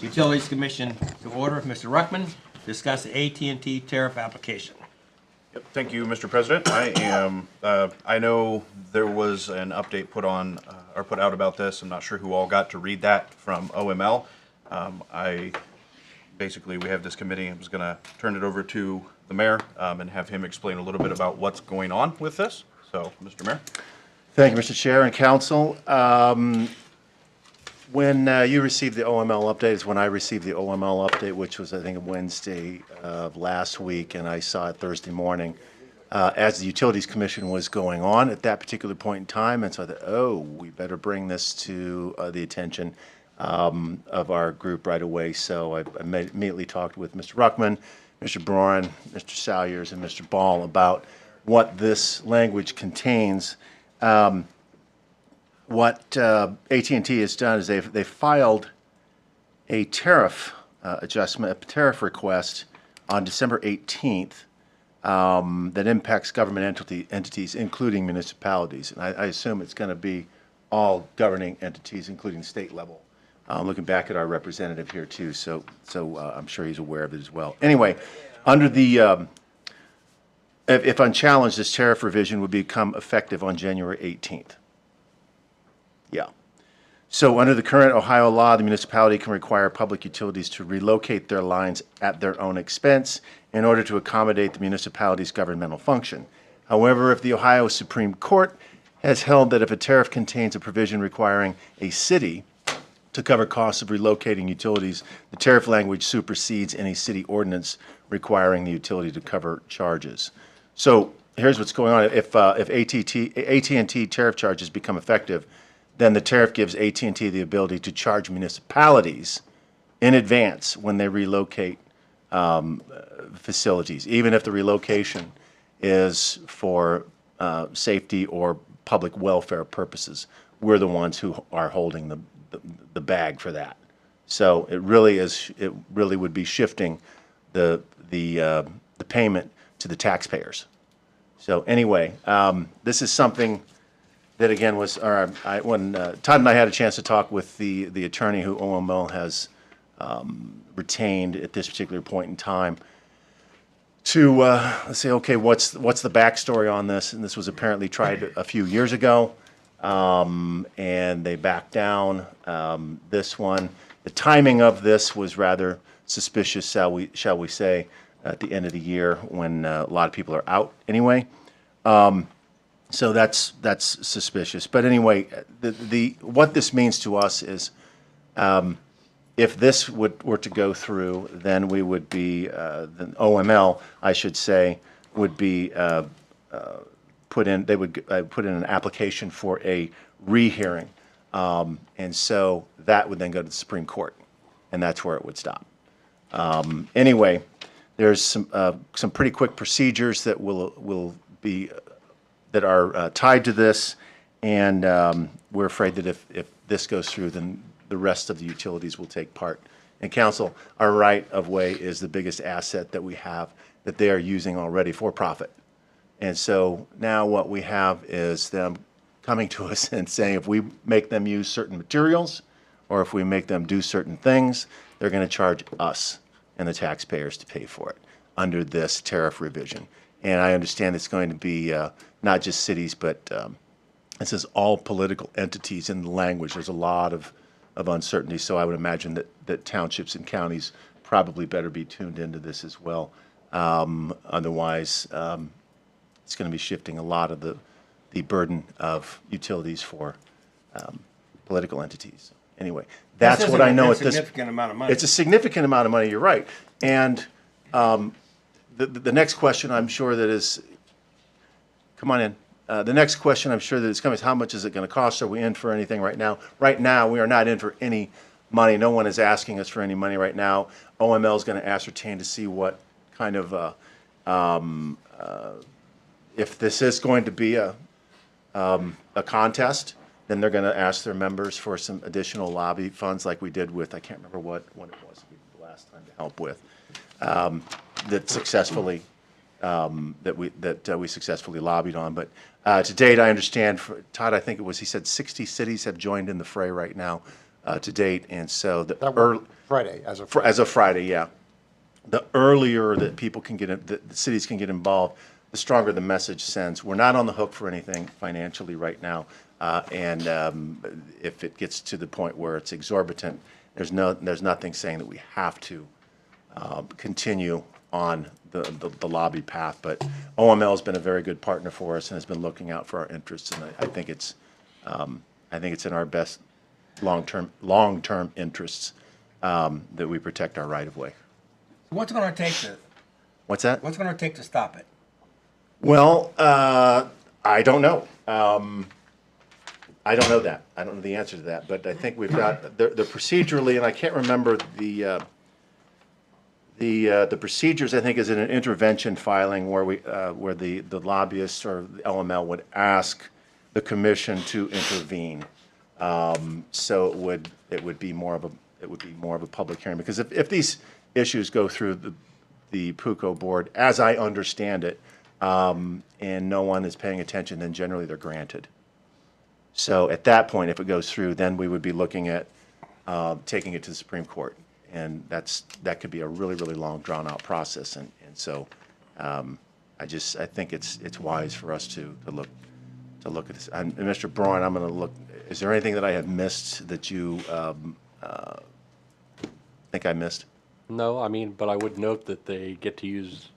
Utilities Commission to order. Mr. Ruckman, discuss the AT&T tariff application. Yep, thank you, Mr. President. I know there was an update put on, or put out about this. I'm not sure who all got to read that from OML. Basically, we have this committee. I was gonna turn it over to the mayor, and have him explain a little bit about what's going on with this. So, Mr. Mayor. Thank you, Mr. Chair and Council. When you received the OML update is when I received the OML update, which was, I think, Wednesday of last week, and I saw it Thursday morning as the Utilities Commission was going on at that particular point in time. And so I thought, oh, we better bring this to the attention of our group right away. So I immediately talked with Mr. Ruckman, Mr. Braun, Mr. Salyers, and Mr. Ball about what this language contains. What AT&T has done is they've filed a tariff adjustment, a tariff request on December 18th that impacts government entities, including municipalities. And I assume it's going to be all governing entities, including state level. Looking back at our representative here too, so I'm sure he's aware of it as well. Anyway, under the if unchallenged, this tariff revision would become effective on January 18th. Yeah. So under the current Ohio law, the municipality can require public utilities to relocate their lines at their own expense in order to accommodate the municipality's governmental function. However, if the Ohio Supreme Court has held that if a tariff contains a provision requiring a city to cover costs of relocating utilities, the tariff language supersedes any city ordinance requiring the utility to cover charges. So here's what's going on. If AT&T tariff charges become effective, then the tariff gives AT&T the ability to charge municipalities in advance when they relocate facilities, even if the relocation is for safety or public welfare purposes. We're the ones who are holding the bag for that. So it really would be shifting the payment to the taxpayers. So anyway, this is something that again was, when Todd and I had a chance to talk with the attorney who OML has retained at this particular point in time to let's say, okay, what's the backstory on this? And this was apparently tried a few years ago, and they backed down. This one, the timing of this was rather suspicious, shall we say, at the end of the year when a lot of people are out anyway. So that's suspicious. But anyway, what this means to us is, if this were to go through, then we would be the OML, I should say, would be put in. They would put in an application for a rehearing, and so that would then go to the Supreme Court, and that's where it would stop. Anyway, there's some pretty quick procedures that will be that are tied to this, and we're afraid that if this goes through, then the rest of the utilities will take part. And Council, our right of way is the biggest asset that we have that they are using already for profit. And so now what we have is them coming to us and saying if we make them use certain materials or if we make them do certain things, they're going to charge us and the taxpayers to pay for it under this tariff revision. And I understand it's going to be not just cities, but it says all political entities in the language. There's a lot of uncertainty, so I would imagine that townships and counties probably better be tuned into this as well. Otherwise, it's going to be shifting a lot of the burden of utilities for political entities. Anyway, that's what I know at this. Significant amount of money. It's a significant amount of money. You're right, and the next question I'm sure that is, come on in. The next question I'm sure that is coming is how much is it going to cost? Are we in for anything right now? Right now, we are not in for any money. No one is asking us for any money right now. OML is going to ascertain to see what kind of, if this is going to be a contest, then they're going to ask their members for some additional lobby funds like we did with, I can't remember what it was the last time to help with, that successfully we successfully lobbied on. But to date, I understand, Todd, I think it was, he said 60 cities have joined in the fray right now to date, and so the That was Friday, as of Friday. as of Friday, yeah. The earlier that people can get, the cities can get involved, the stronger the message sends. We're not on the hook for anything financially right now, and if it gets to the point where it's exorbitant, there's nothing saying that we have to continue on the lobby path. But OML has been a very good partner for us and has been looking out for our interests, and I think it's in our best long-term interests that we protect our right-of-way. What's it gonna take to, What's that? what's it gonna take to stop it? Well, I don't know. I don't know that. I don't know the answer to that, but I think we've got the procedurally, and I can't remember the procedures. I think is in an intervention filing where where the lobbyists or the LML would ask the commission to intervene. So it would be more of a public hearing, because if these issues go through the PUCO board, as I understand it, and no one is paying attention, then generally they're granted. So at that point, if it goes through, then we would be looking at taking it to the Supreme Court, and that could be a really, really long, drawn-out process. And so I think it's wise for us to look at this. And Mr. Braun, I'm going to look. Is there anything that I have missed that you think I missed? No, I mean, but I would note that they get to use,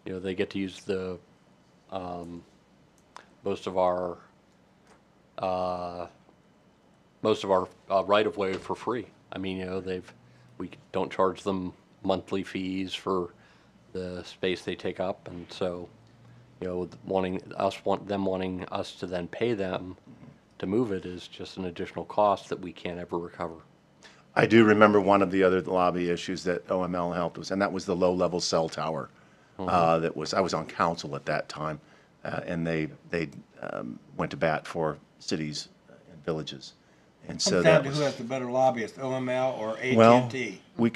they get to use the most of our right of way for free. I mean, we don't charge them monthly fees for the space they take up, and so, wanting us to then pay them to move it is just an additional cost that we can't ever recover. I do remember one of the other lobby issues that OML helped us, and that was the low-level cell tower. I was on council at that time, and they went to bat for cities and villages, and so Comes down that to was. who has the better lobbyist, OML or Well, AT&T? I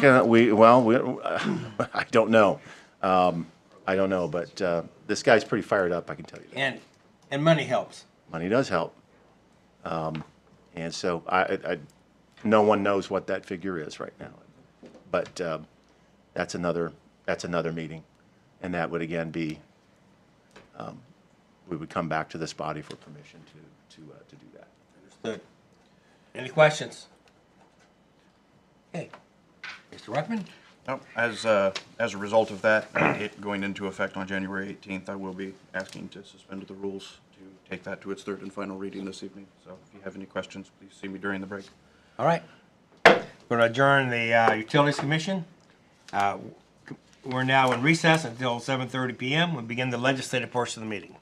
don't know. I don't know, but this guy's pretty fired up, I can tell you that. And money helps. Money does help. And so no one knows what that figure is right now. But that's another meeting. And that would again be, we would come back to this body for permission to do that. Understood. Any questions? Okay. Mr. Ruckman? No, as a result of that, it going into effect on January 18th, I will be asking to suspend the rules to take that to its third and final reading this evening. So if you have any questions, please see me during the break. All right. We're going to adjourn the Utilities Commission. We're now in recess until 7:30 p.m. We'll begin the legislative portion of the meeting.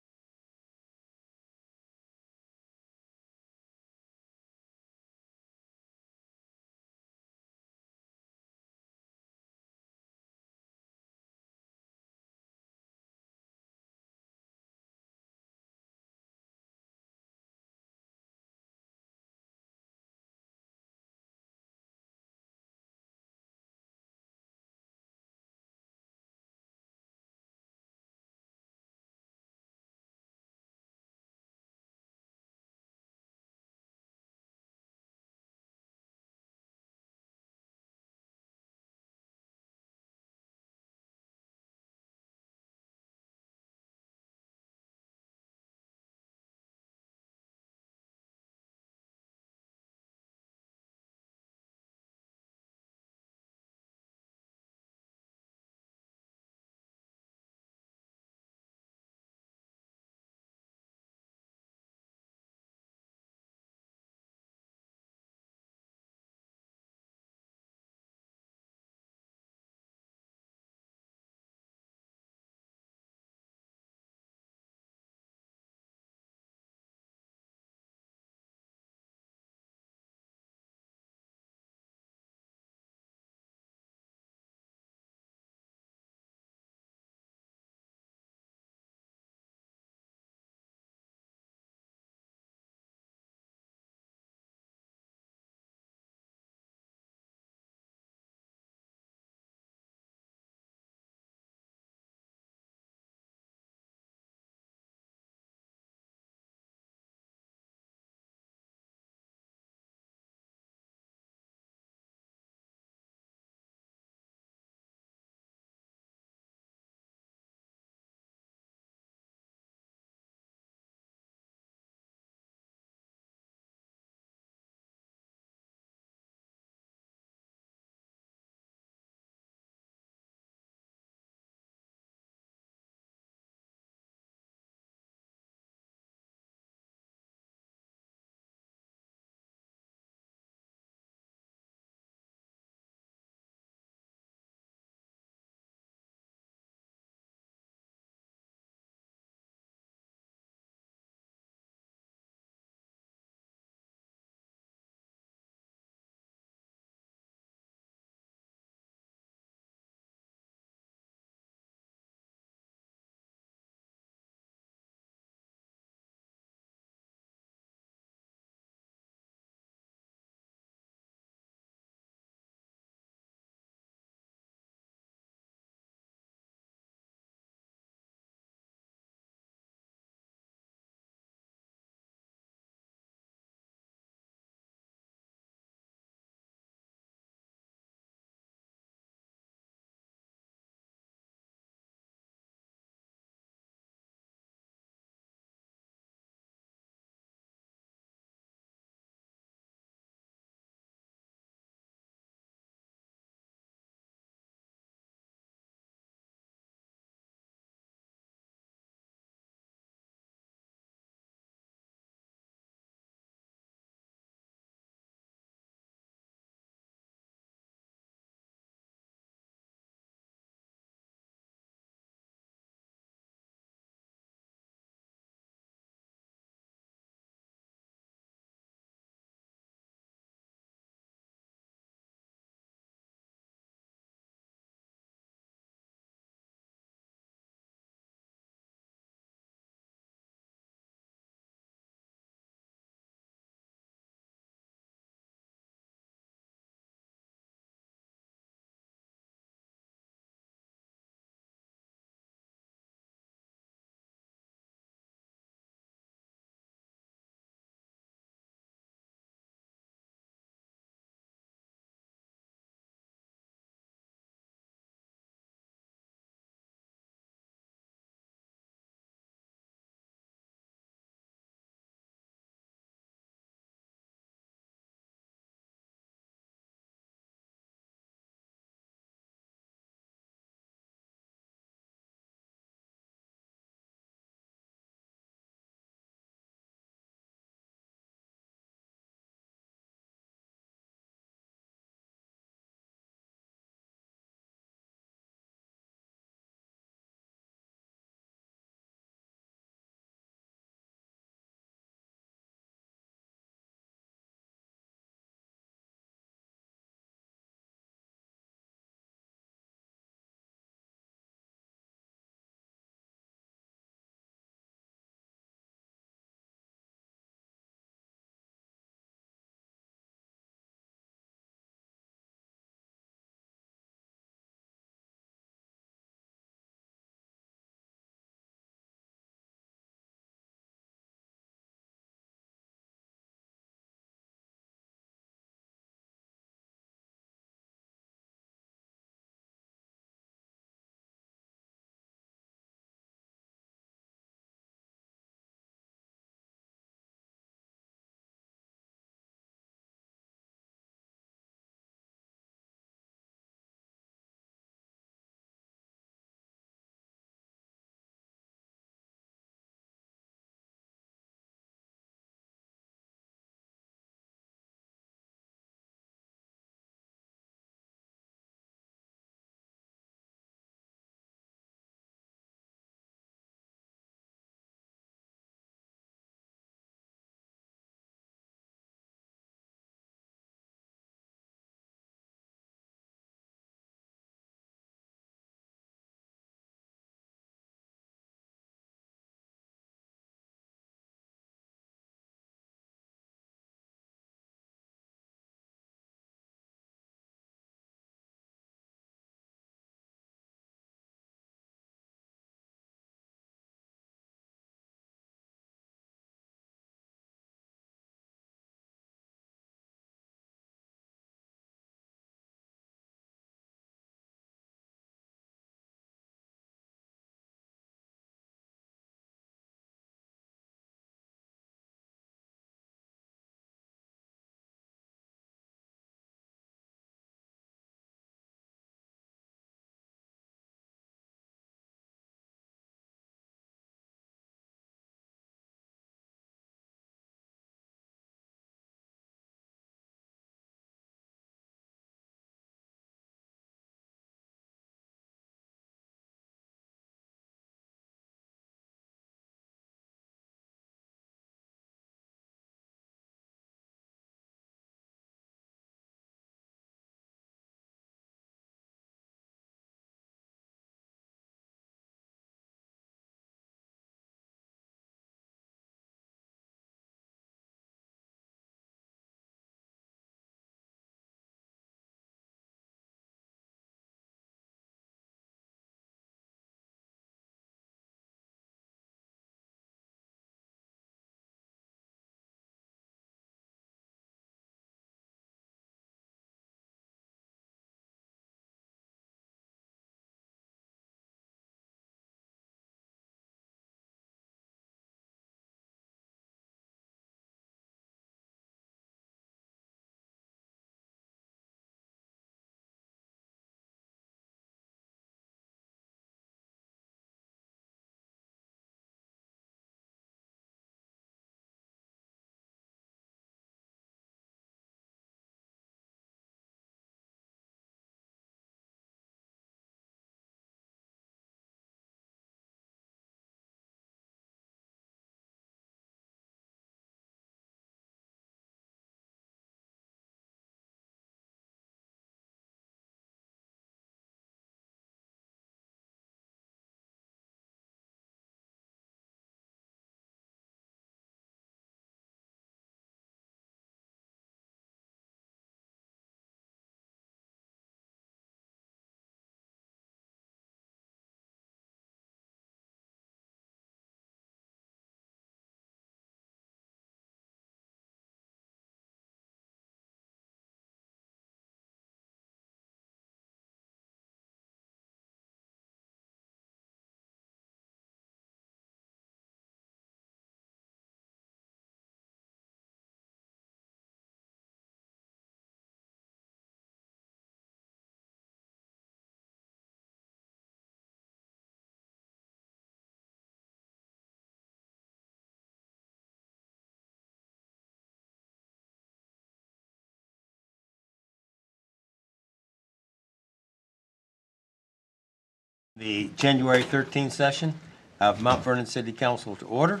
The January 13th session of Mount Vernon City Council to order.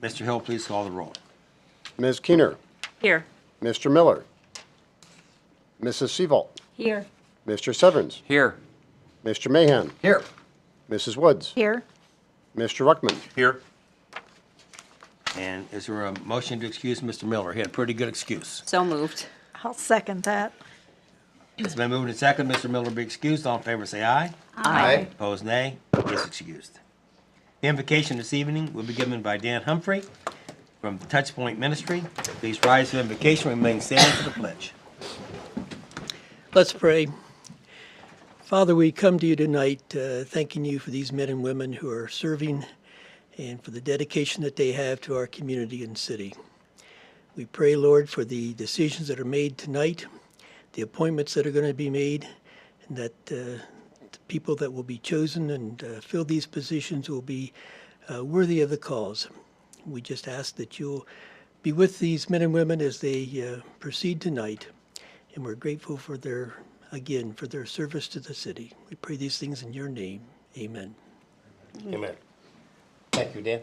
Mr. Hill, please call the roll. Ms. Keener. Here. Mr. Miller. Mrs. Seabolt. Here. Mr. Severns. Here. Mr. Mahan. Here. Mrs. Woods. Here. Mr. Ruckman. Here. And is there a motion to excuse Mr. Miller? He had a pretty good excuse. So moved. I'll second that. It's been moved and second. Mr. Miller be excused. All in favor say aye. Aye. Opposed, nay. He is excused. The invocation this evening will be given by Dan Humphrey from the Touchpoint Ministry. Please rise for invocation. Remain standing for the pledge. Let's pray. Father, we come to you tonight thanking you for these men and women who are serving and for the dedication that they have to our community and city. We pray, Lord, for the decisions that are made tonight, the appointments that are going to be made, and that the people that will be chosen and fill these positions will be worthy of the cause. We just ask that you'll be with these men and women as they proceed tonight. And we're grateful for their service to the city. We pray these things in your name. Amen. Amen. Thank you, Dan.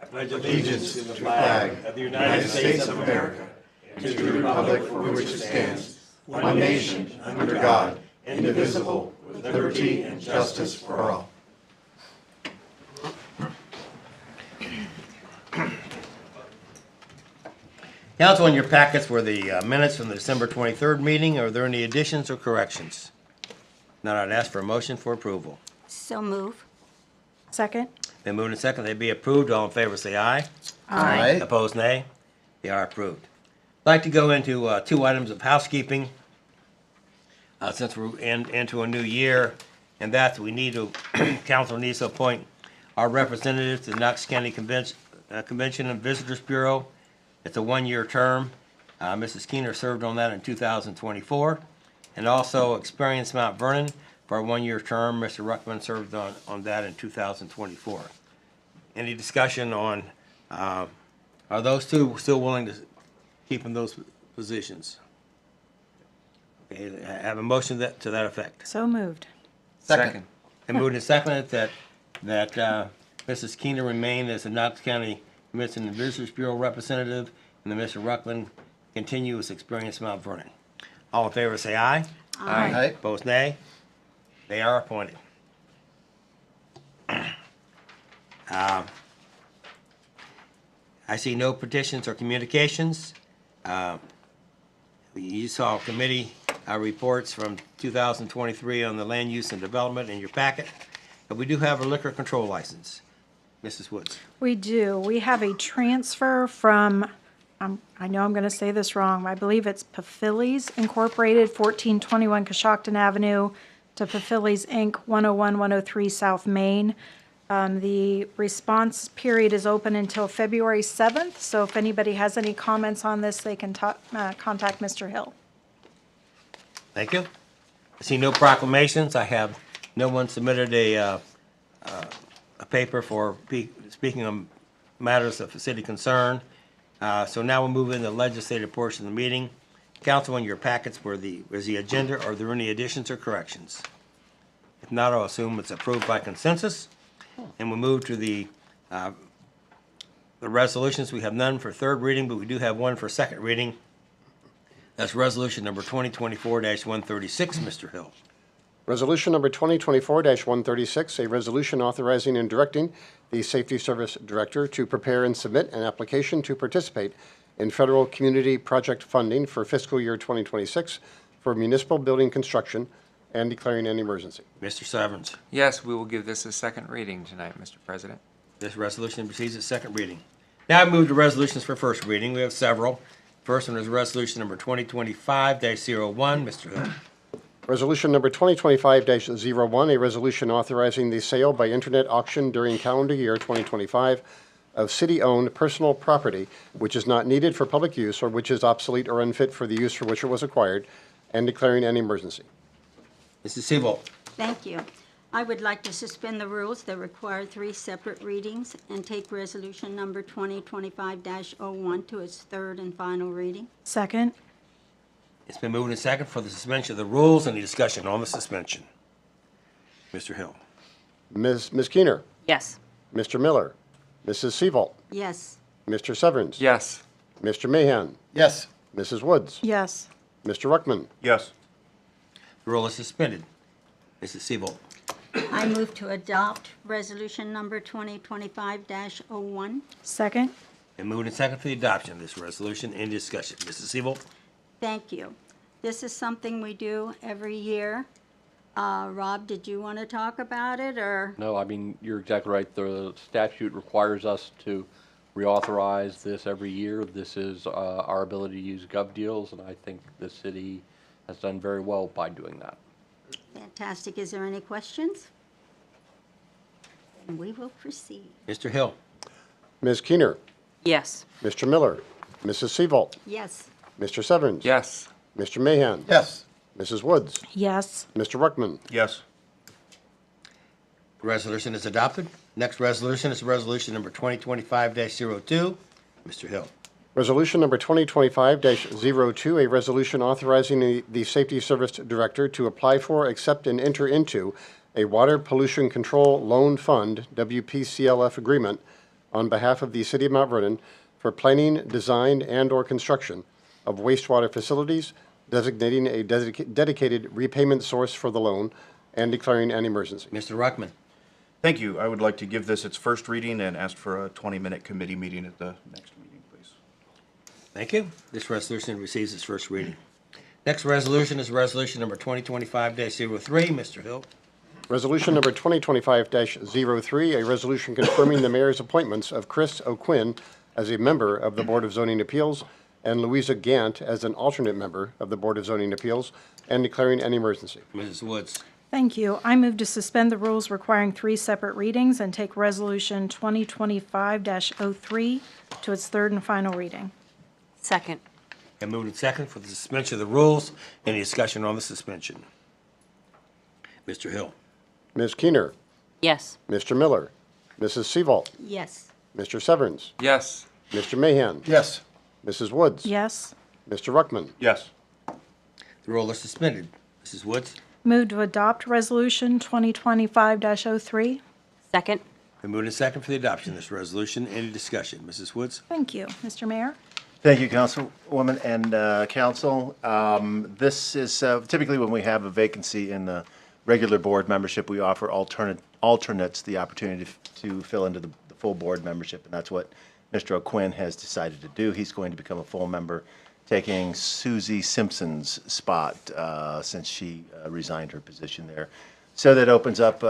I pledge allegiance to the flag of the United States of America and to the republic for which it stands, one nation, under God, indivisible, with liberty and justice for all. Council, in your packets were the minutes from the December 23rd meeting. Are there any additions or corrections? None. I'd ask for a motion for approval. So move. Second? Been moved and second. They be approved. All in favor say aye. Aye. Opposed, nay. They are approved. I'd like to go into two items of housekeeping since we're into a new year, and that we need to, council needs to appoint our representatives to the Knox County Convention and Visitors Bureau. It's a one-year term. Mrs. Keener served on that in 2024. And also Experience Mount Vernon for a one-year term. Mr. Ruckman served on that in 2024. Any discussion on, are those two still willing to keep in those positions? Okay, I have a motion to that effect. So moved. Second. And moved and seconded that Mrs. Keener remain as the Knox County Convention and Visitors Bureau representative, and that Mr. Ruckman continue as Experience Mount Vernon. All in favor say aye. Aye. Opposed, nay. They are appointed. I see no petitions or communications. You saw committee reports from 2023 on the land use and development in your packet. But we do have a liquor control license. Mrs. Woods. We do. We have a transfer from, I know I'm going to say this wrong, I believe it's Pafilli's Incorporated, 1421 Coshocton Avenue, to Pafilli's Inc., 101-103 South Main. The response period is open until February 7th, so if anybody has any comments on this, they can contact Mr. Hill. Thank you. I see no proclamations. I have no one submitted a paper for speaking on matters of city concern. So now we'll move into the legislative portion of the meeting. Council, in your packets was the agenda. Are there any additions or corrections? If not, I'll assume it's approved by consensus. And we'll move to the resolutions. We have none for third reading, but we do have one for second reading. That's resolution number 2024-136, Mr. Hill. Resolution number 2024-136, a resolution authorizing and directing the Safety Service Director to prepare and submit an application to participate in federal community project funding for fiscal year 2026 for municipal building construction and declaring an emergency. Mr. Severns. Yes, we will give this a second reading tonight, Mr. President. This resolution proceeds its second reading. Now I move to resolutions for first reading. We have several. First one is resolution number 2025-01. Mr. Hill. Resolution number 2025-01, a resolution authorizing the sale by internet auction during calendar year 2025 of city-owned personal property which is not needed for public use or which is obsolete or unfit for the use for which it was acquired, and declaring an emergency. Mrs. Seabolt. Thank you. I would like to suspend the rules that require 3 separate readings and take resolution number 2025-01 to its third and final reading. Second? It's been moved and second for the suspension of the rules. Any discussion on the suspension? Mr. Hill. Ms. Keener, Yes. Mr. Miller, Mrs. Seabolt, Yes. Mr. Severns. Yes. Mr. Mahan, Yes. Mrs. Woods, Yes. Mr. Ruckman. Yes. The rule is suspended. Mrs. Seabolt. I move to adopt resolution number 2025-01. Second? Been moved and second for the adoption of this resolution. Any discussion? Mrs. Seabolt. Thank you. This is something we do every year. Rob, did you want to talk about it, or? No, I mean, you're exactly right. The statute requires us to reauthorize this every year. This is our ability to use gov deals, and I think the city has done very well by doing that. Fantastic. Is there any questions? And we will proceed. Mr. Hill. Ms. Keener, Yes. Mr. Miller, Mrs. Seabolt, Yes. Mr. Severns. Yes. Mr. Mahan. Yes. Mrs. Woods, Yes. Mr. Ruckman. Yes. The resolution is adopted. Next resolution is resolution number 2025-02. Mr. Hill. Resolution number 2025-02, a resolution authorizing the Safety Service Director to apply for, accept, and enter into a Water Pollution Control Loan Fund, WPCLF agreement, on behalf of the City of Mount Vernon for planning, design, and/or construction of wastewater facilities, designating a dedicated repayment source for the loan, and declaring an emergency. Mr. Ruckman. Thank you. I would like to give this its first reading and ask for a 20-minute committee meeting at the next meeting, please. Thank you. This resolution receives its first reading. Next resolution is resolution number 2025-03. Mr. Hill. Resolution number 2025-03, a resolution confirming the mayor's appointments of Chris O'Quinn as a member of the Board of Zoning Appeals and Louisa Gant as an alternate member of the Board of Zoning Appeals, and declaring an emergency. Mrs. Woods. Thank you. I move to suspend the rules requiring 3 separate readings and take Resolution 2025-03 to its third and final reading. Second. And moved and second for the suspension of the rules. Any discussion on the suspension? Mr. Hill. Ms. Keener, Yes. Mr. Miller, Mrs. Seabolt, Yes. Mr. Severns, Yes. Mr. Mahan, Yes. Mrs. Woods, Yes. Mr. Ruckman. Yes. The rule is suspended. Mrs. Woods. Move to adopt Resolution 2025-03. Second. Been moved and second for the adoption of this resolution. Any discussion? Mrs. Woods. Thank you. Mr. Mayor? Thank you, Councilwoman and council. This is typically when we have a vacancy in the regular board membership, we offer alternates the opportunity to fill into the full board membership, and that's what Mr. O'Quinn has decided to do. He's going to become a full member, taking Susie Simpson's spot since she resigned her position there. So that opens up,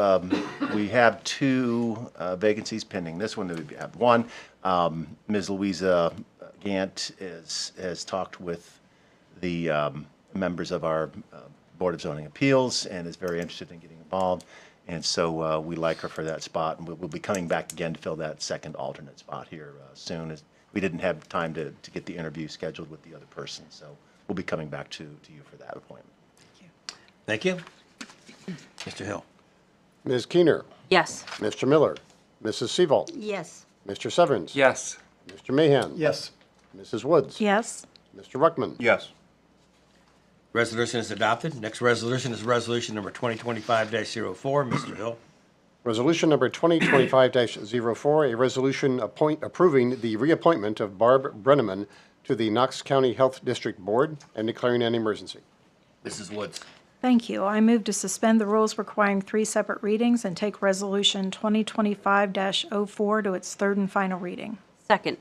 we have 2 vacancies pending. This one, we have 1. Ms. Louisa Gant has talked with the members of our Board of Zoning Appeals and is very interested in getting involved. And so we like her for that spot, and we'll be coming back again to fill that second alternate spot here soon. We didn't have time to get the interview scheduled with the other person, so we'll be coming back to you for that appointment. Thank you. Mr. Hill. Ms. Keener, Yes. Mr. Miller, Mrs. Seabolt, Yes. Mr. Severns. Yes. Mr. Mahan. Yes. Mrs. Woods. Yes. Mr. Ruckman. Yes. Resolution is adopted. Next resolution is resolution number 2025-04. Mr. Hill. Resolution number 2025-04, a resolution approving the reappointment of Barb Brenneman to the Knox County Health District Board and declaring an emergency. Mrs. Woods. Thank you. I move to suspend the rules requiring 3 separate readings and take Resolution 2025-04 to its third and final reading. Second.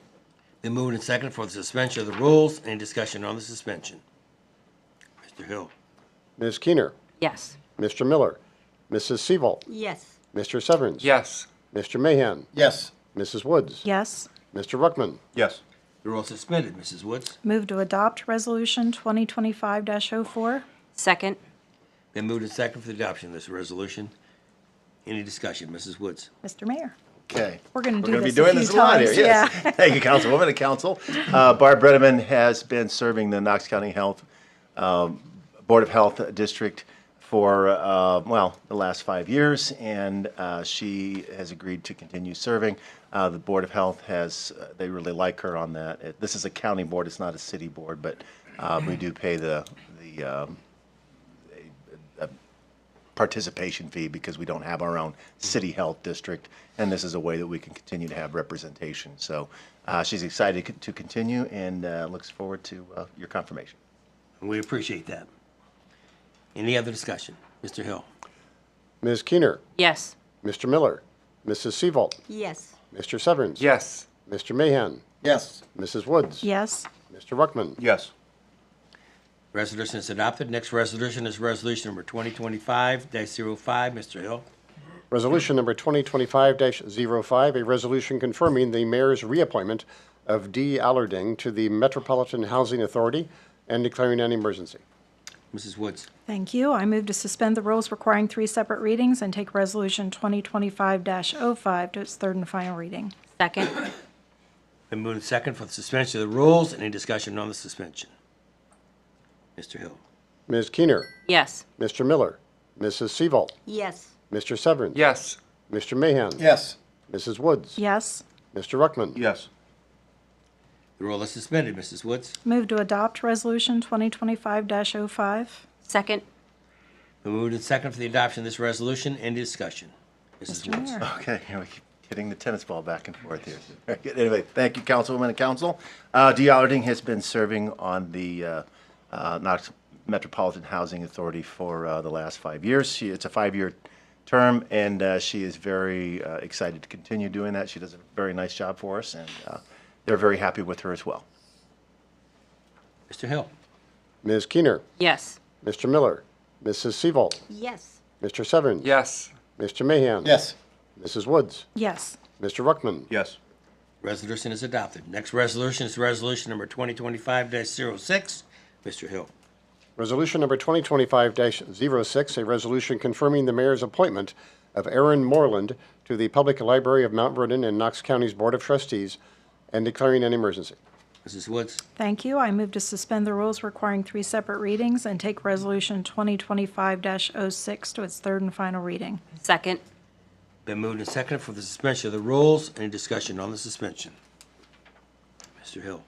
Been moved and second for the suspension of the rules. Any discussion on the suspension? Mr. Hill. Ms. Keener, Yes. Mr. Miller, Mrs. Seabolt, Yes. Mr. Severns. Yes. Mr. Mahan, Yes. Mrs. Woods. Yes. Mr. Ruckman. Yes. The rule is suspended. Mrs. Woods. Move to adopt Resolution 2025-04. Second. Been moved and second for the adoption of this resolution. Any discussion? Mrs. Woods. Mr. Mayor? Okay. We're gonna do gonna this be a doing few this a lot here, times, yes. yeah. Thank you, Councilwoman and Council. Barb Brenneman has been serving the Knox County Health Board of Health District for, the last 5 years, and she has agreed to continue serving. The Board of Health they really like her on that. This is a county board, it's not a city board, but We do pay the participation fee because we don't have our own city health district, and this is a way that we can continue to have representation. So she's excited to continue and looks forward to your confirmation. We appreciate that. Any other discussion? Mr. Hill? Ms. Keener, Yes. Mr. Miller, Mrs. Seavolt, Yes. Mr. Severns. Yes. Mr. Mahan, Yes. Mrs. Woods. Yes. Mr. Ruckman. Yes. Resolution is adopted. Next resolution is resolution number 2025-05. Mr. Hill? Resolution number 2025-05, a resolution confirming the mayor's reappointment of D. Allerding to the Metropolitan Housing Authority and declaring an emergency. Mrs. Woods? Thank you. I move to suspend the rules requiring 3 separate readings and take Resolution 2025-05 to its third and final reading. Second. Been moved and second for the suspension of the rules. Any discussion on the suspension? Mr. Hill? Ms. Keener, Yes. Mr. Miller, Mrs. Seavolt, Yes. Mr. Severns. Yes. Mr. Mahan. Yes. Mrs. Woods. Yes. Mr. Ruckman. Yes. The rule is suspended. Mrs. Woods? Move to adopt Resolution 2025-05. Second. Been moved and second for the adoption of this resolution. Any discussion? Mrs. Mr. Woods? Mayor. Okay, here we keep hitting the tennis ball back and forth here. Very good. Anyway, thank you, Councilwoman and Council. Dee Allerding has been serving on the Knox Metropolitan Housing Authority for the last 5 years. It's a 5-year term, and she is very excited to continue doing that. She does a very nice job for us, and they're very happy with her as well. Mr. Hill? Ms. Keener, Yes. Mr. Miller, Mrs. Seavolt, Yes. Mr. Severns. Yes. Mr. Mahan. Yes. Mrs. Woods. Yes. Mr. Ruckman. Yes. Resolution is adopted. Next resolution is resolution number 2025-06. Mr. Hill? Resolution number 2025-06, a resolution confirming the mayor's appointment of Aaron Moreland to the Public Library of Mount Vernon and Knox County's Board of Trustees and declaring an emergency. Mrs. Woods? Thank you. I move to suspend the rules requiring 3 separate readings and take Resolution 2025-06 to its third and final reading. Second. Been moved and seconded for the suspension of the rules. Any discussion on the suspension? Mr. Hill?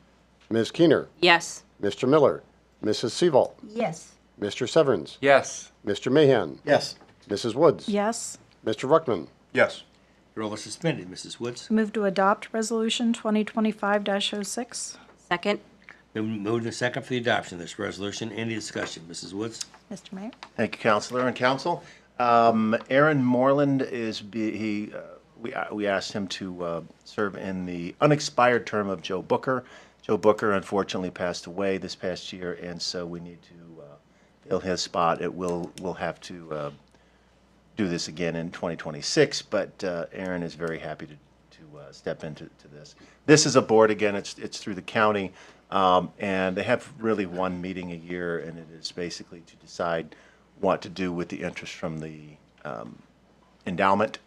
Ms. Keener, Yes. Mr. Miller, Mrs. Seavolt, Yes. Mr. Severns, Yes. Mr. Mahan, Yes. Mrs. Woods. Yes. Mr. Ruckman. Yes. The rule is suspended. Mrs. Woods? Move to adopt Resolution 2025-06. Second. Been moved and seconded for the adoption of this resolution. Any discussion? Mrs. Woods? Mr. Mayor. Thank you, Counselor and Council. Aaron Moreland we asked him to serve in the unexpired term of Joe Booker. Joe Booker unfortunately passed away this past year, and so we need to fill his spot. We'll have to do this again in 2026, but Aaron is very happy to step into this. This is a board, again, it's through the county, and they have really one meeting a year, and it is basically to decide what to do with the interest from the endowment,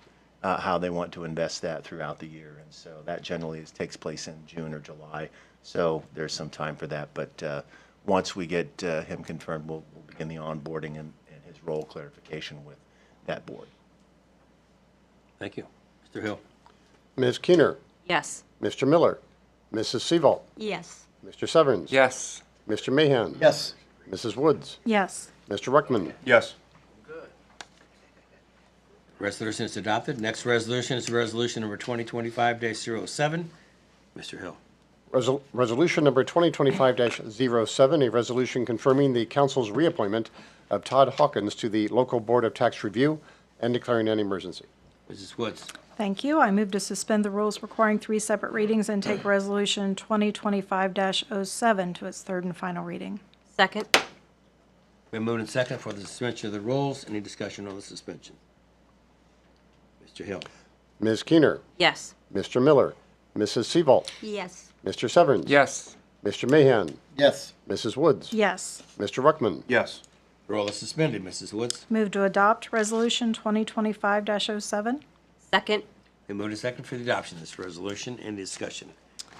how they want to invest that throughout the year. And so that generally takes place in June or July. So there's some time for that. But once we get him confirmed, we'll begin the onboarding and his role clarification with that board. Thank you. Mr. Hill? Ms. Keener, Yes. Mr. Miller, Mrs. Seavolt, Yes. Mr. Severns. Yes. Mr. Mahan. Yes. Mrs. Woods. Yes. Mr. Ruckman. Yes. Resolution is adopted. Next resolution is resolution number 2025-07. Mr. Hill? Resolution number 2025-07, a resolution confirming the council's reappointment of Todd Hawkins to the Local Board of Tax Review and declaring an emergency. Mrs. Woods? Thank you. I move to suspend the rules requiring 3 separate readings and take Resolution 2025-07 to its third and final reading. Second. Been moved and seconded for the suspension of the rules. Any discussion on the suspension? Mr. Hill? Ms. Keener, Yes. Mr. Miller, Mrs. Seavolt, Yes. Mr. Severns. Yes. Mr. Mahan, Yes. Mrs. Woods. Yes. Mr. Ruckman. Yes. The roll is suspended. Mrs. Woods? Move to adopt Resolution 2025-07. Second. Been moved and seconded for the adoption of this resolution. Any discussion?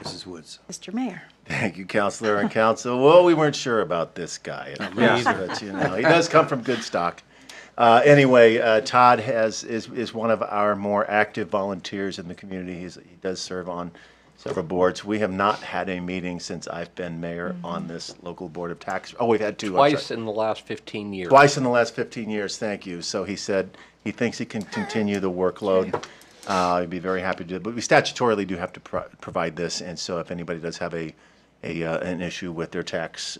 Mrs. Woods? Mr. Mayor. Thank you, Counselor and Council. Well, we weren't sure about this guy at first, but he does come from good stock. Anyway, Todd is one of our more active volunteers in the community. He does serve on several boards. We have not had a meeting since I've been mayor on this local board of tax. Oh, we've had two. I'm Twice sorry. in the last 15 years. Twice in the last 15 years, thank you. So he said he thinks he can continue the workload. He'd be very happy to do it. But we statutorily do have to provide this, and so if anybody does have an issue with their tax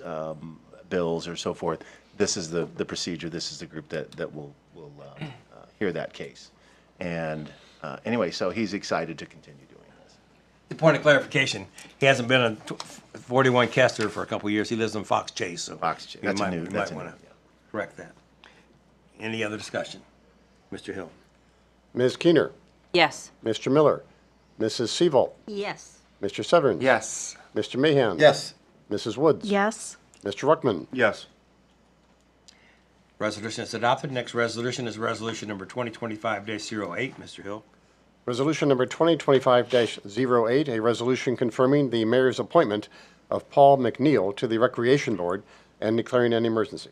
bills or so forth, this is the procedure, this is the group that will hear that case. And anyway, so he's excited to continue doing this. The point of clarification, he hasn't been on 41 Kester for a couple of years. He lives in Fox Chase, so. Fox Chase, you that's a might- new, you that's a might new, wanna correct that. Any other discussion? Mr. Hill? Ms. Keener, Yes. Mr. Miller, Mrs. Seaval, Yes. Mr. Severns. Yes. Mr. Mahan. Yes. Mrs. Woods. Yes. Mr. Ruckman. Yes. Resolution is adopted. Next resolution is resolution number 2025-08. Mr. Hill? Resolution number 2025-08, a resolution confirming the mayor's appointment of Paul McNeil to the Recreation Board and declaring an emergency.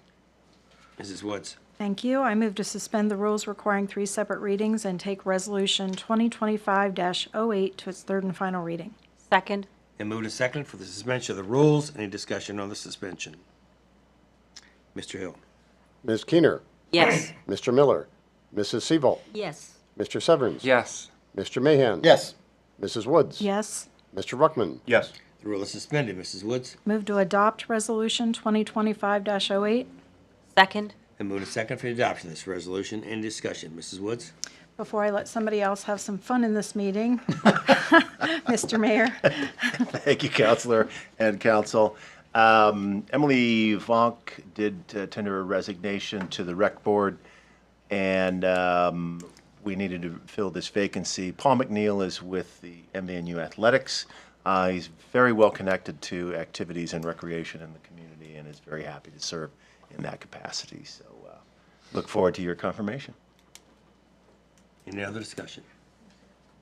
Mrs. Woods? Thank you. I move to suspend the rules requiring 3 separate readings and take Resolution 2025-08 to its third and final reading. Second. And moved and seconded for the suspension of the rules. Any discussion on the suspension? Mr. Hill? Ms. Keener, Yes. Mr. Miller, Mrs. Seaval, Yes. Mr. Severns. Yes. Mr. Mahan. Yes. Mrs. Woods. Yes. Mr. Ruckman. Yes. The rule is suspended. Mrs. Woods? Move to adopt Resolution 2025-08. Second. And moved and seconded for the adoption of this resolution. Any discussion? Mrs. Woods? Before I let somebody else have some fun in this meeting, Mr. Mayor. Thank you, Counselor and Council. Emily Vonk did tender a resignation to the Rec Board, and we needed to fill this vacancy. Paul McNeil is with the MVNU Athletics. He's very well connected to activities and recreation in the community and is very happy to serve in that capacity. So look forward to your confirmation. Any other discussion?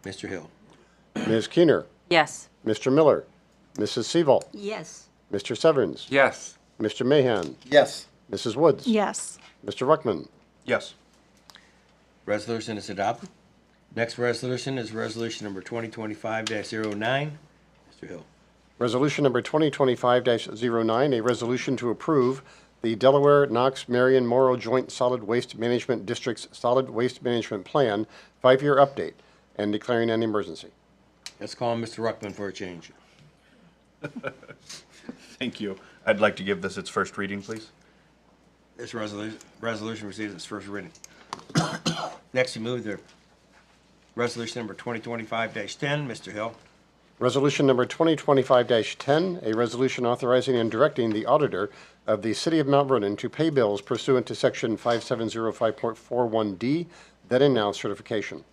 Mr. Hill? Ms. Keener, Yes. Mr. Miller, Mrs. Seaval, Yes. Mr. Severns. Yes. Mr. Mahan. Yes. Mrs. Woods. Yes. Mr. Ruckman. Yes. Resolution is adopted. Next resolution is resolution number 2025-09. Mr. Hill? Resolution number 2025-09, a resolution to approve the Delaware, Knox, Marion, Morrow Joint Solid Waste Management District's Solid Waste Management Plan 5-year update and declaring an emergency. Let's call on Mr. Ruckman for a change. Thank you. I'd like to give this its first reading, please. This resolution receives its first reading. Next, we move to resolution number 2025-10. Mr. Hill? Resolution number 2025-10, a resolution authorizing and directing the auditor of the City of Mount Vernon to pay bills pursuant to Section 5705.41D, then and now certification.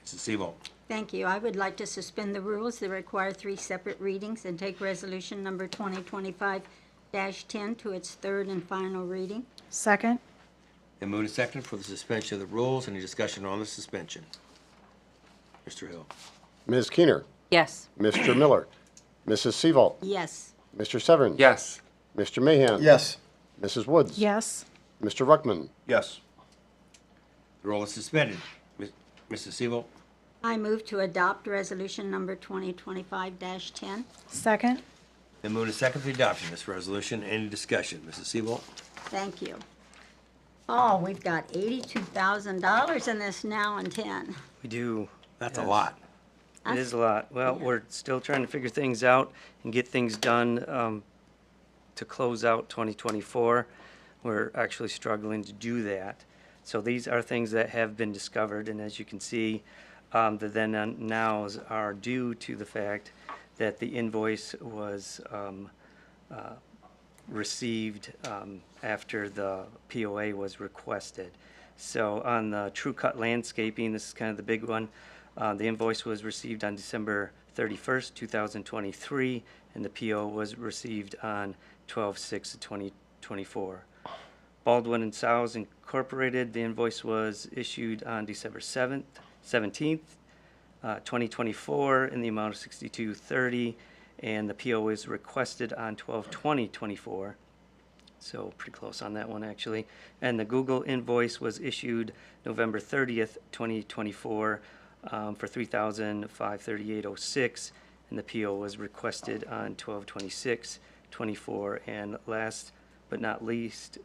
Mrs. Seabolt? Thank you. I would like to suspend the rules that require 3 separate readings and take resolution number 2025-10 to its third and final reading. Second. And moved and seconded for the suspension of the rules. Any discussion on the suspension? Mr. Hill? Ms. Keener, Yes. Mr. Miller, Mrs. Seaval, Yes. Mr. Severns. Yes. Mr. Mahan. Yes. Mrs. Woods. Yes. Mr. Ruckman. Yes. The roll is suspended. Mrs. Seabolt? I move to adopt resolution number 2025-10. Second. Then moved and seconded for the adoption of this resolution. Any discussion? Mrs. Seabolt? Thank you. Oh, we've got $82,000 in this now and 10. We do. That's a Yes. lot. It is a lot. Well, we're still trying to figure things out and get things done to close out 2024. We're actually struggling to do that. So these are things that have been discovered, and as you can see, the then and nows are due to the fact that the invoice was received after the POA was requested. So on the True Cut Landscaping, this is kind of the big one, the invoice was received on December 31st, 2023, and the PO was received on 12/6/2024. Baldwin and Sowes Incorporated, the invoice was issued on December 17th, 2024, in the amount of $62.30, and the PO was requested on 12/20/24. So pretty close on that one, actually. And the Google invoice was issued November 30th, 2024, for $3,538.06, and the PO was requested on 12/26/24. And last but not least,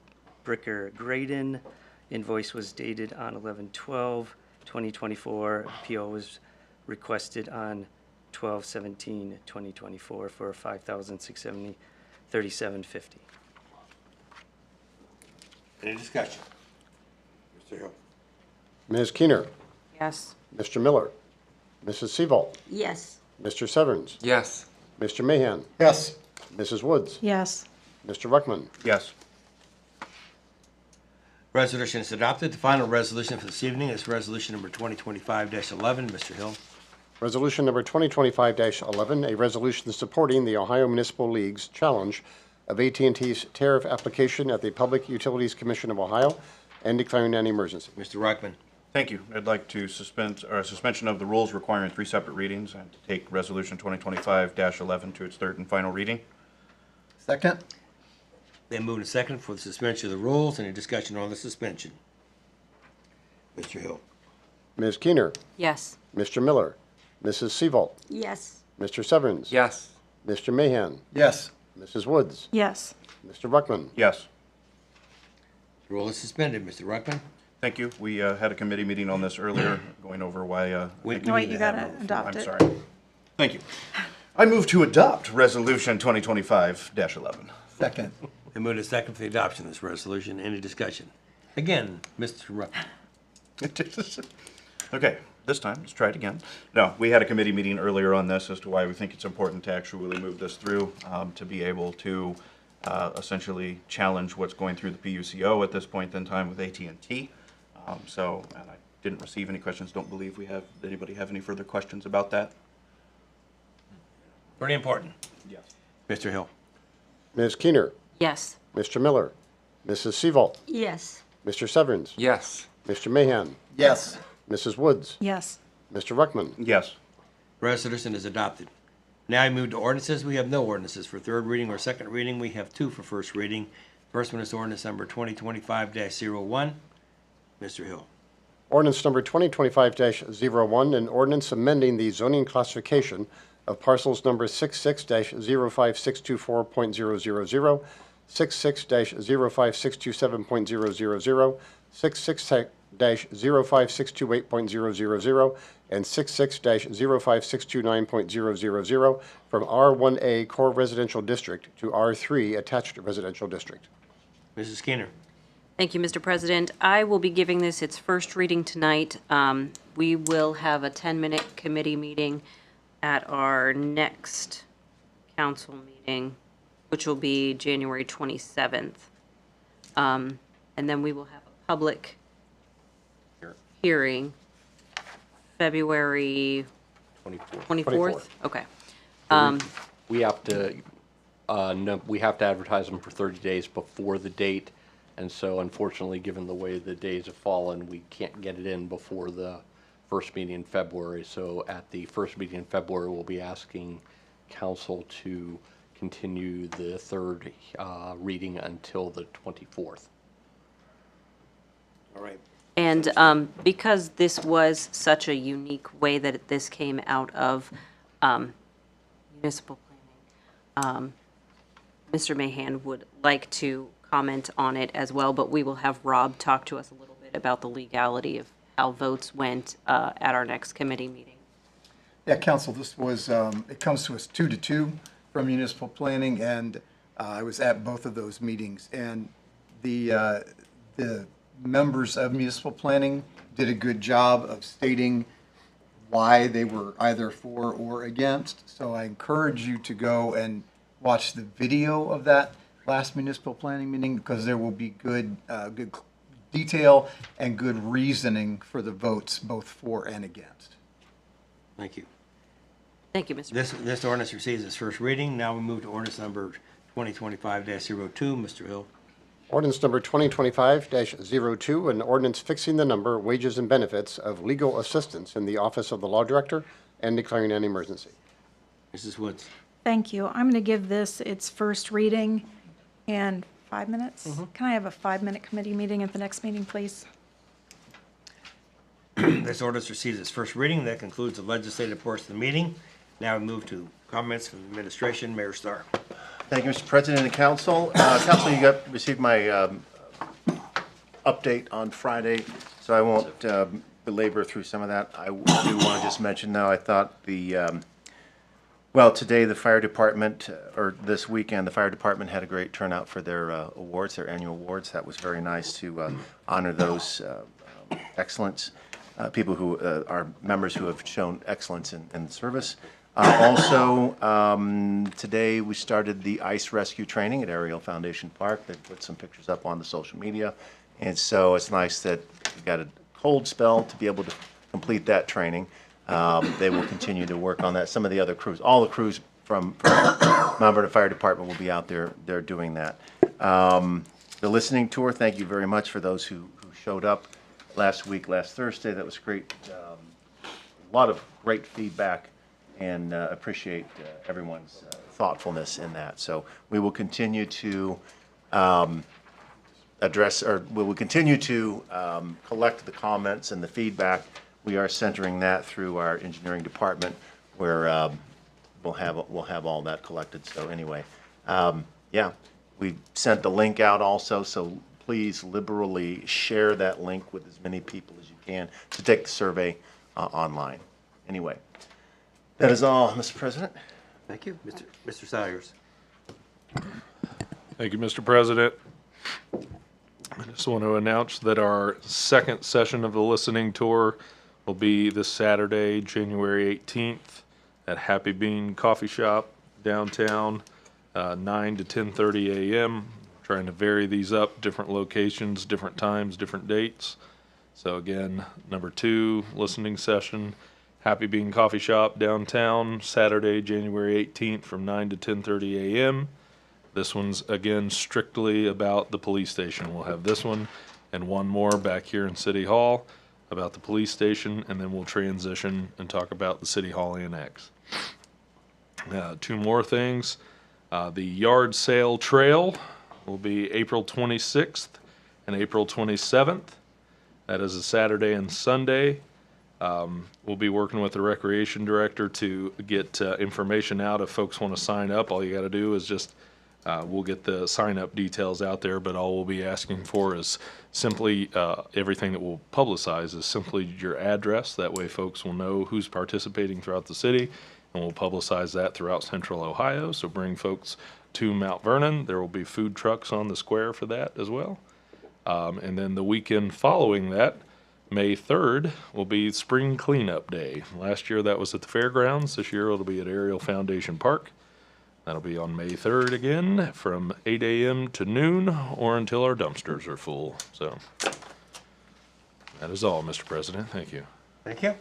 Bricker Graydon, invoice was dated on 11/12/2024. PO was requested on 12/17/2024 for $5,670.37.50. Any discussion? Mr. Hill. Ms. Keener, Yes. Mr. Miller, Mrs. Seavolt, Yes. Mr. Severns, Yes. Mr. Mahan, Yes. Mrs. Woods, Yes. Mr. Ruckman. Yes. Resolution is adopted. The final resolution for this evening is resolution number 2025-11. Mr. Hill. Resolution number 2025-11, a resolution supporting the Ohio Municipal League's challenge of AT&T's tariff application at the Public Utilities Commission of Ohio and declaring an emergency. Mr. Ruckman. Thank you. I'd like to suspension of the rules requiring 3 separate readings and to take Resolution 2025-11 to its third and final reading. Second. Then moved and second for the suspension of the rules. Any discussion on the suspension? Mr. Hill. Ms. Keener, Yes. Mr. Miller, Mrs. Seavolt, Yes. Mr. Severns, Yes. Mr. Mahan, Yes. Mrs. Woods, Yes. Mr. Ruckman. Yes. The rule is suspended. Mr. Ruckman. Thank you. We had a committee meeting on this earlier, going over why. Wait, No, wait, you gotta adopt I'm it. sorry. Thank you. I move to adopt Resolution 2025-11. Second. Then moved and second for the adoption of this resolution. Any discussion? Again, Mr. Ruckman. Okay, this time, let's try it again. No, we had a committee meeting earlier on this as to why we think it's important to actually move this through, to be able to essentially challenge what's going through the PUCO at this point in time with AT&T. And I didn't receive any questions, don't believe anybody have any further questions about that? Pretty important. Yes. Mr. Hill. Ms. Keener, Yes. Mr. Miller, Mrs. Seavolt, Yes. Mr. Severns, Yes. Mr. Mahan, Yes. Mrs. Woods, Yes. Mr. Ruckman. Yes. Resolution is adopted. Now I move to ordinances. We have no ordinances for third reading or second reading. We have 2 for first reading. First one is ordinance number 2025-01. Mr. Hill. Ordinance number 2025-01, an ordinance amending the zoning classification of parcels number 66-05624.000, 66-05627.000, 66-05628.000, and 66-05629.000 from R1A Core Residential District to R3 Attached Residential District. Mrs. Skinner. Thank you, Mr. President. I will be giving this its first reading tonight. We will have a 10-minute committee meeting at our next council meeting, which will be January 27th. And then we will have a public hearing February 24th? Okay. We have to, we have to advertise them for 30 days before the date. And so unfortunately, given the way the days have fallen, we can't get it in before the first meeting in February. So at the first meeting in February, we'll be asking council to continue the third reading until the 24th. All right. And because this was such a unique way that this came out of municipal planning, Mr. Mahan would like to comment on it as well, but we will have Rob talk to us a little bit about the legality of how votes went at our next committee meeting. Yeah, council, this was, it comes to us 2-2 from municipal planning, and I was at both of those meetings. And the members of municipal planning did a good job of stating why they were either for or against. So I encourage you to go and watch the video of that last municipal planning meeting, because there will be good detail and good reasoning for the votes, both for and against. Thank you. Thank you, Mr. This ordinance receives its first reading. Now we move to ordinance number 2025-02. Mr. Hill. Ordinance number 2025-02, an ordinance fixing the number, wages, and benefits of legal assistants in the Office of the Law Director and declaring an emergency. Mrs. Woods. Thank you. I'm going to give this its first reading and 5 minutes. Can I have a 5-minute committee meeting at the next meeting, please? This ordinance receives its first reading. That concludes the legislative portion of the meeting. Now we move to comments from the administration. Mayor Starr. Thank you, Mr. President and Council. Council, you received my update on Friday, so I won't belabor through some of that. I do want to just mention, though, I thought well, today the fire department, or this weekend, the fire department had a great turnout for their awards, their annual awards. That was very nice to honor those excellence, people who are members who have shown excellence in service. Also, today we started the ice rescue training at Ariel Foundation Park. They put some pictures up on the social media. And so it's nice that we got a cold spell to be able to complete that training. They will continue to work on that. Some of the other crews, all the crews from Mount Vernon Fire Department will be out there. They're doing that. The listening tour, thank you very much for those who showed up last Thursday. That was great. A lot of great feedback, and appreciate everyone's thoughtfulness in that. So we will continue to we will continue to collect the comments and the feedback. We are centering that through our engineering department, where we'll have all that collected. So anyway, yeah, we sent the link out also. So please liberally share that link with as many people as you can to take the survey online. Anyway, that is all, Mr. President. Thank you. Mr. Salyers. Thank you, Mr. President. I just want to announce that our second session of the listening tour will be this Saturday, January 18th at Happy Bean Coffee Shop downtown, 9 to 10:30 a.m. Trying to vary these up, different locations, different times, different dates. So again, number 2 listening session, Happy Bean Coffee Shop downtown, Saturday, January 18th from 9 to 10:30 a.m. This one's, again, strictly about the police station. We'll have this one and one more back here in City Hall about the police station, and then we'll transition and talk about the City Hall Annex. 2 more things. The yard sale trail will be April 26th and April 27th. That is a Saturday and Sunday. We'll be working with the recreation director to get information out if folks want to sign up. All you got to do is just we'll get the sign-up details out there, but all we'll be asking for is simply everything that we'll publicize is simply your address. That way folks will know who's participating throughout the city, and we'll publicize that throughout Central Ohio. So bring folks to Mount Vernon. There will be food trucks on the square for that as well. And then the weekend following that, May 3rd, will be Spring Cleanup Day. Last year that was at the fairgrounds. This year it'll be at Ariel Foundation Park. That'll be on May 3rd again from 8 a.m. to noon or until our dumpsters are full. So that is all, Mr. President. Thank you. Thank you.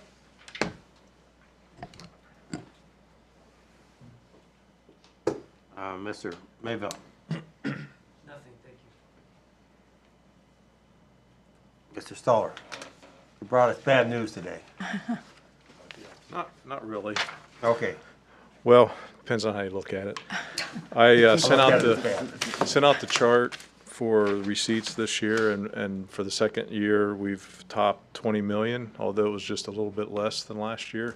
Mr. Mayville. Nothing, thank you. Mr. Stoller. You brought us bad news today. Not really. Okay. Well, depends on how you look at it. I sent out the chart for receipts this year, and for the second year we've topped 20 million, although it was just a little bit less than last year.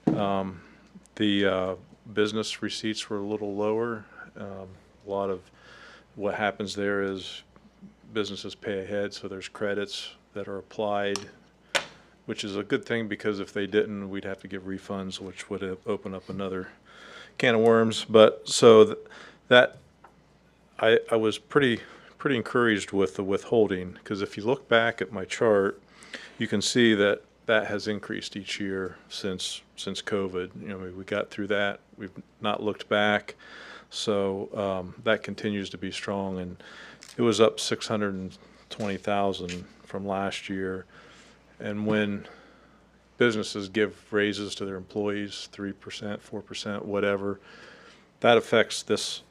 The business receipts were a little lower. A lot of what happens there is businesses pay ahead, so there's credits that are applied, which is a good thing, because if they didn't, we'd have to give refunds, which would have opened up another can of worms. But so that I was pretty encouraged with the withholding, because if you look back at my chart, you can see that has increased each year since COVID. You know, we got through that. We've not looked back, so that continues to be strong, and it was up 620,000 from last year. And when businesses give raises to their employees, 3%, 4%, whatever, that affects this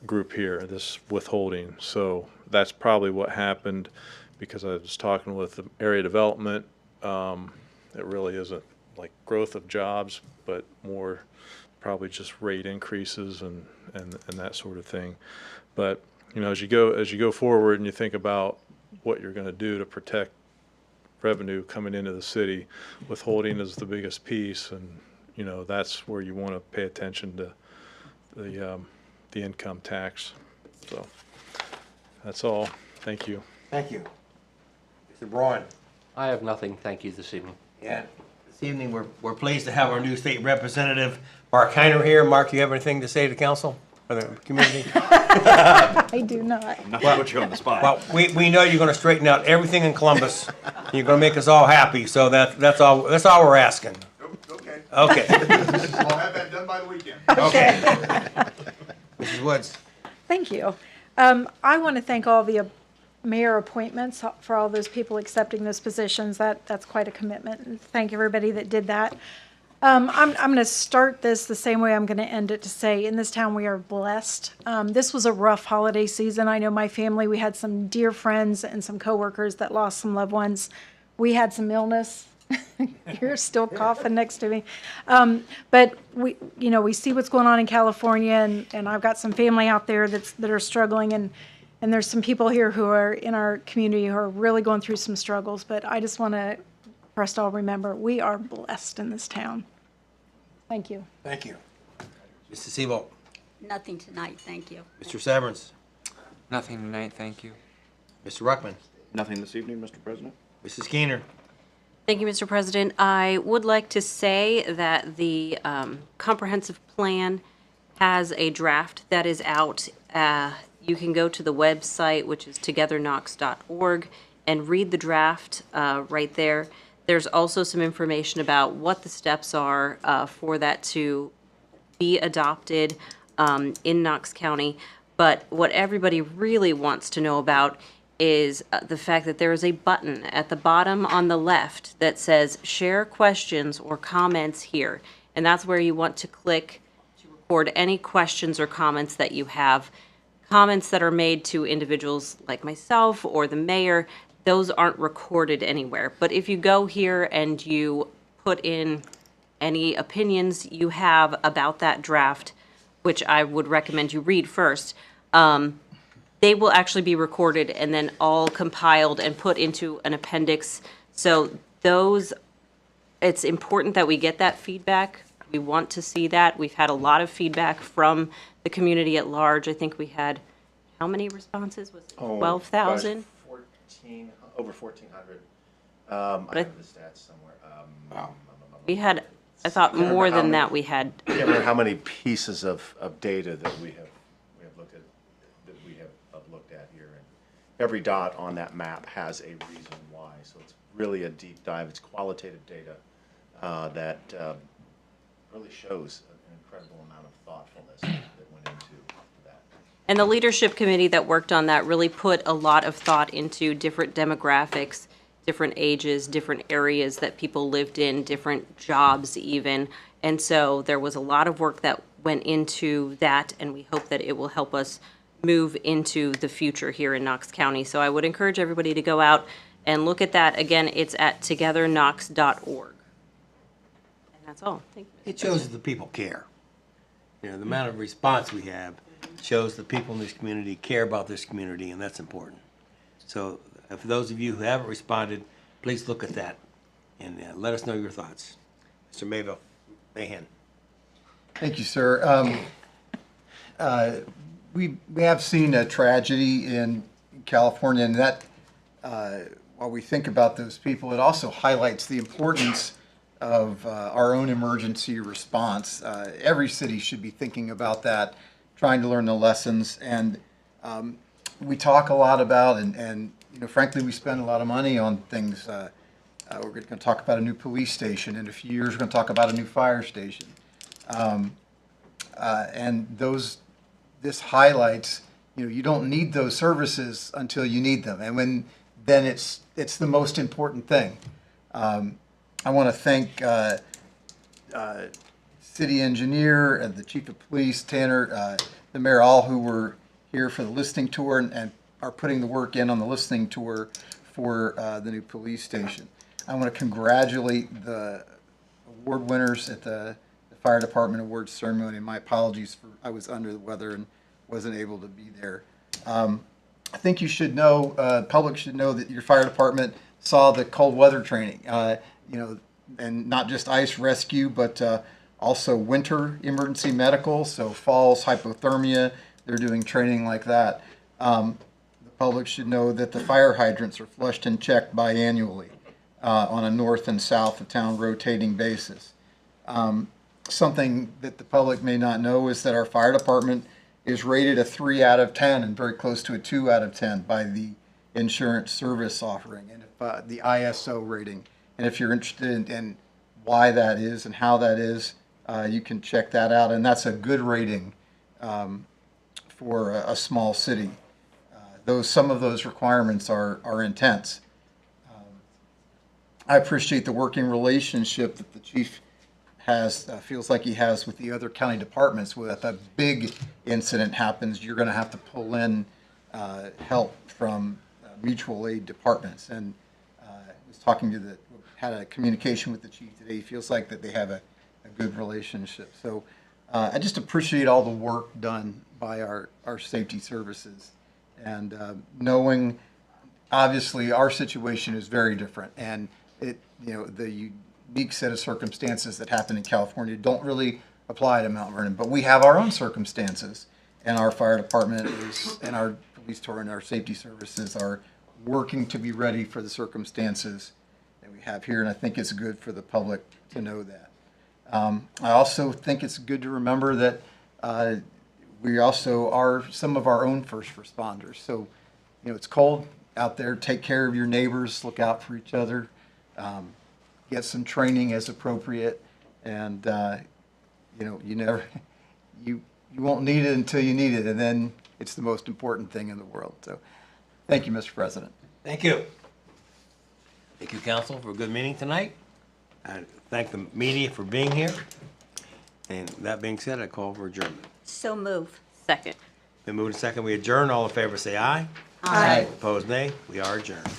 group here, this withholding. So that's probably what happened, because I was talking with the area development. It really isn't like growth of jobs, but more probably just rate increases and that sort of thing. But you know, as you go forward and you think about what you're going to do to protect revenue coming into the city, withholding is the biggest piece, and you know, that's where you want to pay attention to the income tax. So that's all. Thank you. Thank you. Mr. Braun. I have nothing, thank you, this evening. Yeah, this evening, we're pleased to have our new state representative, Mark Heiner, here. Mark, you have anything to say to council or the community? I do not. Not to put you on the spot. Well, we know you're gonna straighten out everything in Columbus. You're gonna make us all happy, so that's all we're asking. Okay. Okay, I'll have that done by the weekend. okay. Mrs. Woods. Thank you. I want to thank all the mayor appointments for all those people accepting those positions. That's quite a commitment. And thank everybody that did that. I'm going to start this the same way I'm going to end it, to say in this town we are blessed. This was a rough holiday season. I know my family, we had some dear friends and some coworkers that lost some loved ones. We had some illness. You're still coughing next to me. But we see what's going on in California, and I've got some family out there that are struggling, and there's some people here who are in our community who are really going through some struggles. But I just want to, for us to all remember, we are blessed in this town. Thank you. Thank you. Mr. Seabolt. Nothing tonight, thank you. Mr. Severance. Nothing tonight, thank you. Mr. Ruckman. Nothing this evening, Mr. President. Mrs. Keener. Thank you, Mr. President. I would like to say that the comprehensive plan has a draft that is out. You can go to the website, which is togetherknox.org, and read the draft right there. There's also some information about what the steps are for that to be adopted in Knox County. But what everybody really wants to know about is the fact that there is a button at the bottom on the left that says share questions or comments here. And that's where you want to click to record any questions or comments that you have. Comments that are made to individuals like myself or the mayor, those aren't recorded anywhere. But if you go here and you put in any opinions you have about that draft, which I would recommend you read first, they will actually be recorded and then all compiled and put into an appendix. So it's important that we get that feedback. We want to see that. We've had a lot of feedback from the community at large. I think we had, how many responses? Was it 12,000? Over 1,400. I have the stats somewhere. We had, I thought more than that we had. I can't remember how many pieces of data that we have looked at here. And every dot on that map has a reason why. So it's really a deep dive. It's qualitative data that really shows an incredible amount of thoughtfulness that went into that. And the leadership committee that worked on that really put a lot of thought into different demographics, different ages, different areas that people lived in, different jobs even. And so there was a lot of work that went into that, and we hope that it will help us move into the future here in Knox County. So I would encourage everybody to go out and look at that. Again, it's at togetherknox.org. And that's all. Thank you. It shows that the people care. The amount of response we have shows the people in this community care about this community, and that's important. So for those of you who haven't responded, please look at that and let us know your thoughts. Mr. Mahan. Thank you, sir. We have seen a tragedy in California, and that while we think about those people, it also highlights the importance of our own emergency response. Every city should be thinking about that, trying to learn the lessons. And we talk a lot about, and frankly, we spend a lot of money on things. We're going to talk about a new police station. In a few years, we're going to talk about a new fire station. And this highlights, you don't need those services until you need them. And then it's the most important thing. I want to thank city engineer and the chief of police, Tanner, the mayor, all who were here for the listening tour and are putting the work in on the listening tour for the new police station. I want to congratulate the award winners at the Fire Department Awards ceremony. My apologies for I was under the weather and wasn't able to be there. I think you should know, public should know that your fire department saw the cold weather training, and not just ice rescue, but Also, winter emergency medical, so falls, hypothermia, they're doing training like that. The public should know that the fire hydrants are flushed and checked biannually on a north and south of town rotating basis. Something that the public may not know is that our fire department is rated a 3 out of 10 and very close to a 2 out of 10 by the insurance service offering and the ISO rating. And if you're interested in why that is and how that is, you can check that out. And that's a good rating for a small city. Some of those requirements are intense. I appreciate the working relationship that the chief feels like he has with the other county departments. If a big incident happens, you're going to have to pull in help from mutual aid departments. And I was had a communication with the chief today. He feels like that they have a good relationship. So I just appreciate all the work done by our safety services. And knowing, obviously, our situation is very different. And the unique set of circumstances that happen in California don't really apply to Mount Vernon. But we have our own circumstances. And our fire department and our police tour and our safety services are working to be ready for the circumstances that we have here. And I think it's good for the public to know that. I also think it's good to remember that we also are some of our own first responders. So, it's cold out there. Take care of your neighbors. Look out for each other. Get some training as appropriate. And, you won't need it until you need it. And then it's the most important thing in the world. So thank you, Mr. President. Thank you. Thank you, council, for a good meeting tonight. I thank the media for being here. And that being said, I call for adjournment. So move. Second. Been moved and second, we adjourn. All in favor, say aye. Aye. Opposed, nay. We are adjourned.